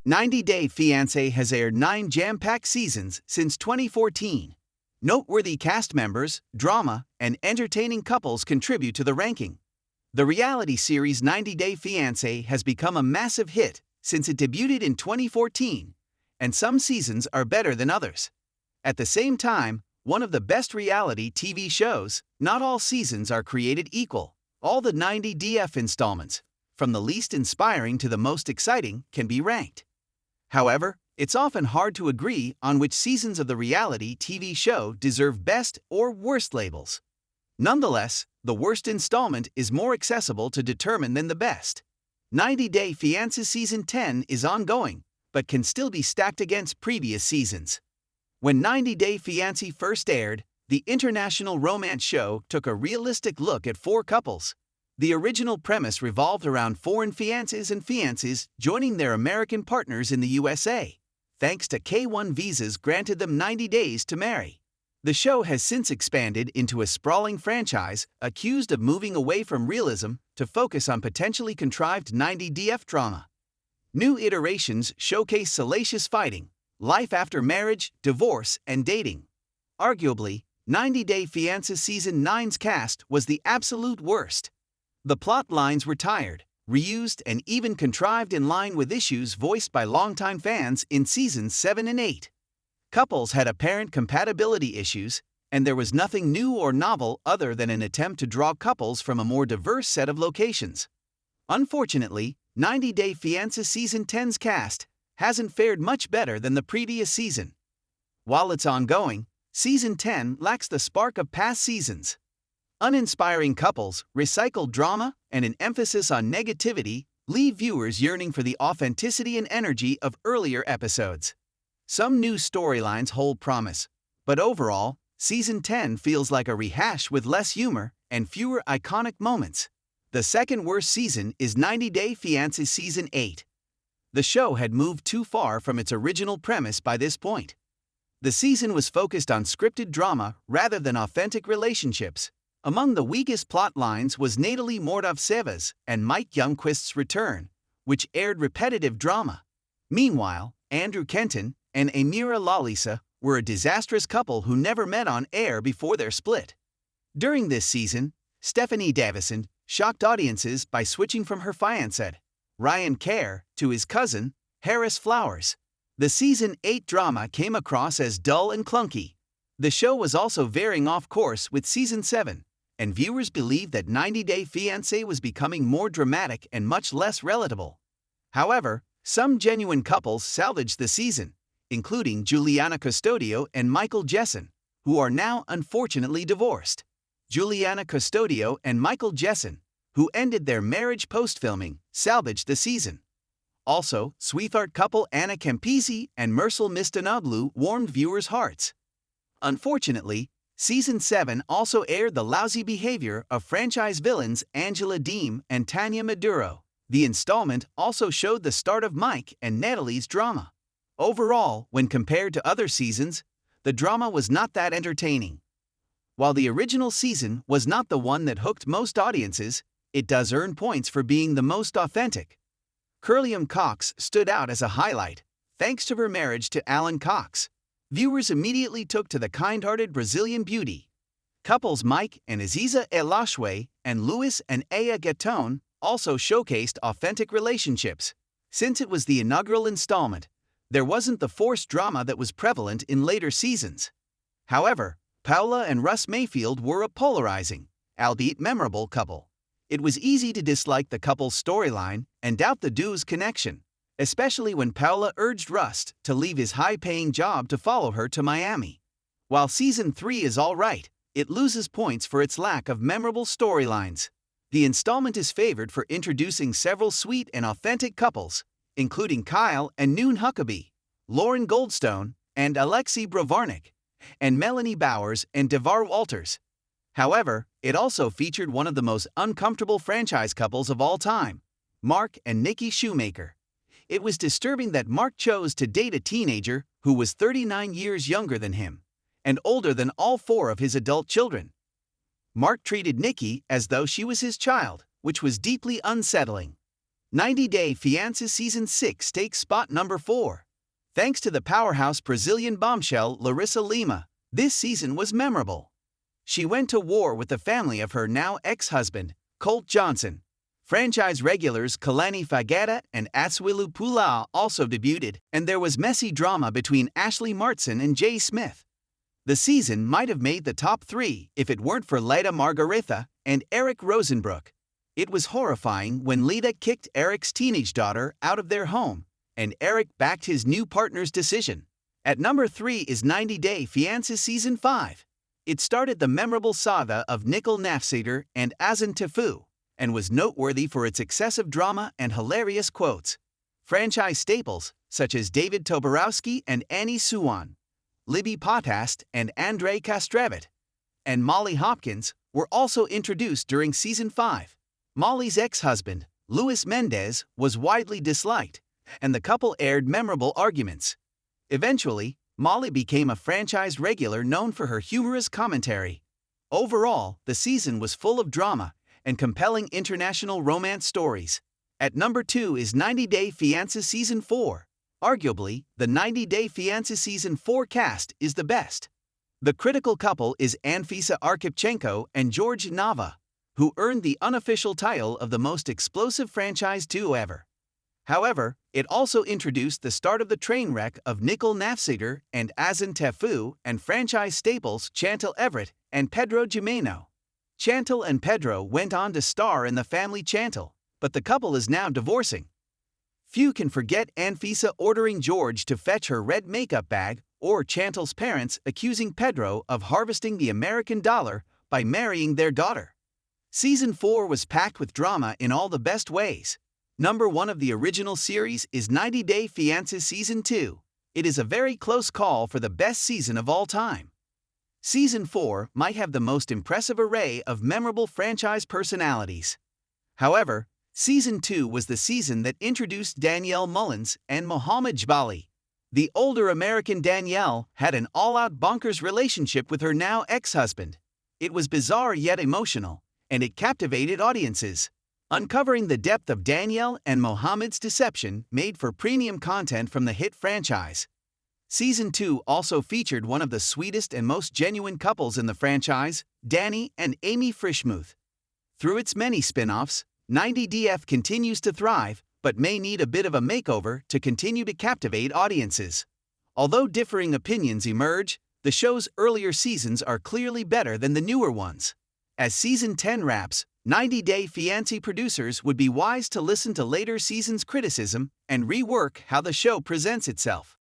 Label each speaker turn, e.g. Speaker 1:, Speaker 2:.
Speaker 1: 90 Day Fiancé has aired 9 jam-packed seasons since 2014. Noteworthy cast members, drama, and entertaining couples contribute to the ranking. The reality series 90 Day Fiancé has become a massive hit since it debuted in 2014, and some seasons are better than others. At the same time, one of the best reality TV shows, not all seasons are created equal. All the 90DF installments, from the least inspiring to the most exciting, can be ranked. However, it's often hard to agree on which seasons of the reality TV show deserve best or worst labels. Nonetheless, the worst installment is more accessible to determine than the best. 90 Day Fiancé Season 10 is ongoing, but can still be stacked against previous seasons. When 90 Day Fiancé first aired, the international romance show took a realistic look at 4 couples. The original premise revolved around foreign fiancés and fiancées joining their American partners in the USA, thanks to K-1 visas granted them 90 days to marry. The show has since expanded into a sprawling franchise accused of moving away from realism to focus on potentially contrived 90DF drama. New iterations showcase salacious fighting, life after marriage, divorce, and dating. Arguably, 90 Day Fiancé Season 9's cast was the absolute worst. The plot lines were tired, reused, and even contrived in line with issues voiced by longtime fans in Seasons 7 and 8. Couples had apparent compatibility issues, and there was nothing new or novel other than an attempt to draw couples from a more diverse set of locations. Unfortunately, 90 Day Fiancé Season 10's cast hasn't fared much better than the previous season. While it's ongoing, Season 10 lacks the spark of past seasons. Uninspiring couples, recycled drama, and an emphasis on negativity leave viewers yearning for the authenticity and energy of earlier episodes. Some new storylines hold promise, but overall, Season 10 feels like a rehash with less humor and fewer iconic moments. The second worst season is 90 Day Fiancé Season 8. The show had moved too far from its original premise by this point. The season was focused on scripted drama rather than authentic relationships. Among the weakest plot lines was Natalie Mordovtseva's and Mike Youngquist's return, which aired repetitive drama. Meanwhile, Andrew Kenton and Amira Lalisa were a disastrous couple who never met on air before their split. During this season, Stephanie Davison shocked audiences by switching from her fiancé, Ryan Kerr, to his cousin, Harris Flowers. The Season 8 drama came across as dull and clunky. The show was also veering off course with Season 7, and viewers believed that 90 Day Fiancé was becoming more dramatic and much less relatable. However, some genuine couples salvaged the season, including Juliana Custodio and Michael Jessen, who are now unfortunately divorced. Juliana Custodio and Michael Jessen, who ended their marriage post-filming, salvaged the season. Also, sweetheart couple Anna Campisi and Mersal Mistanoglu warmed viewers' hearts. Unfortunately, Season 7 also aired the lousy behavior of franchise villains Angela Deem and Tanya Maduro. The installment also showed the start of Mike and Natalie's drama. Overall, when compared to other seasons, the drama was not that entertaining. While the original season was not the one that hooked most audiences, it does earn points for being the most authentic. Curliam Cox stood out as a highlight, thanks to her marriage to Alan Cox. Viewers immediately took to the kind-hearted Brazilian beauty. Couples Mike and Aziza Elashwe and Luis and Aya Gatone also showcased authentic relationships. Since it was the inaugural installment, there wasn't the forced drama that was prevalent in later seasons. However, Paula and Russ Mayfield were a polarizing, albeit memorable couple. It was easy to dislike the couple's storyline and doubt the duo's connection, especially when Paula urged Russ to leave his high-paying job to follow her to Miami. While Season 3 is all right, it loses points for its lack of memorable storylines. The installment is favored for introducing several sweet and authentic couples, including Kyle and Noon Huckabee, Lauren Goldstone and Alexei Bravarnik, and Melanie Bowers and Devar Walters. However, it also featured one of the most uncomfortable franchise couples of all time, Mark and Nikki Shoemaker. It was disturbing that Mark chose to date a teenager who was 39 years younger than him, and older than all 4 of his adult children. Mark treated Nikki as though she was his child, which was deeply unsettling. 90 Day Fiancé Season 6 takes spot number 4. Thanks to the powerhouse Brazilian bombshell Larissa Lima, this season was memorable. She went to war with the family of her now ex-husband, Colt Johnson. Franchise regulars Kalani Fagata and Aswilu Pula also debuted, and there was messy drama between Ashley Martson and Jay Smith. The season might have made the top 3 if it weren't for Leda Margaretha and Eric Rosenbrook. It was horrifying when Leda kicked Eric's teenage daughter out of their home, and Eric backed his new partner's decision. At number 3 is 90 Day Fiancé Season 5. It started the memorable saga of Nicole Nafsater and Azan Tefu, and was noteworthy for its excessive drama and hilarious quotes. Franchise staples, such as David Toborowski and Annie Suwan, Libby Potast and Andre Castrevet, and Molly Hopkins, were also introduced during Season 5. Molly's ex-husband, Luis Mendez, was widely disliked, and the couple aired memorable arguments. Eventually, Molly became a franchise regular known for her humorous commentary. Overall, the season was full of drama and compelling international romance stories. At number 2 is 90 Day Fiancé Season 4. Arguably, the 90 Day Fiancé Season 4 cast is the best. The critical couple is Anfisa Arkhipchenko and George Nava, who earned the unofficial title of the most explosive franchise duo ever. However, it also introduced the start of the train wreck of Nicole Nafsater and Azan Tefu and franchise staples Chantal Everett and Pedro Jimeno. Chantal and Pedro went on to star in The Family Chantal, but the couple is now divorcing. Few can forget Anfisa ordering George to fetch her red makeup bag, or Chantal's parents accusing Pedro of harvesting the American dollar by marrying their daughter. Season 4 was packed with drama in all the best ways. Number 1 of the original series is 90 Day Fiancé Season 2. It is a very close call for the best season of all time. Season 4 might have the most impressive array of memorable franchise personalities. However, Season 2 was the season that introduced Danielle Mullins and Mohammed Jbali. The older American Danielle had an all-out bonkers relationship with her now ex-husband. It was bizarre yet emotional, and it captivated audiences. Uncovering the depth of Danielle and Mohammed's deception made for premium content from the hit franchise. Season 2 also featured one of the sweetest and most genuine couples in the franchise, Danny and Amy Frischmuth. Through its many spin-offs, 90DF continues to thrive, but may need a bit of a makeover to continue to captivate audiences. Although differing opinions emerge, the show's earlier seasons are clearly better than the newer ones. As Season 10 wraps, 90 Day Fiancé producers would be wise to listen to later seasons' criticism and rework how the show presents itself.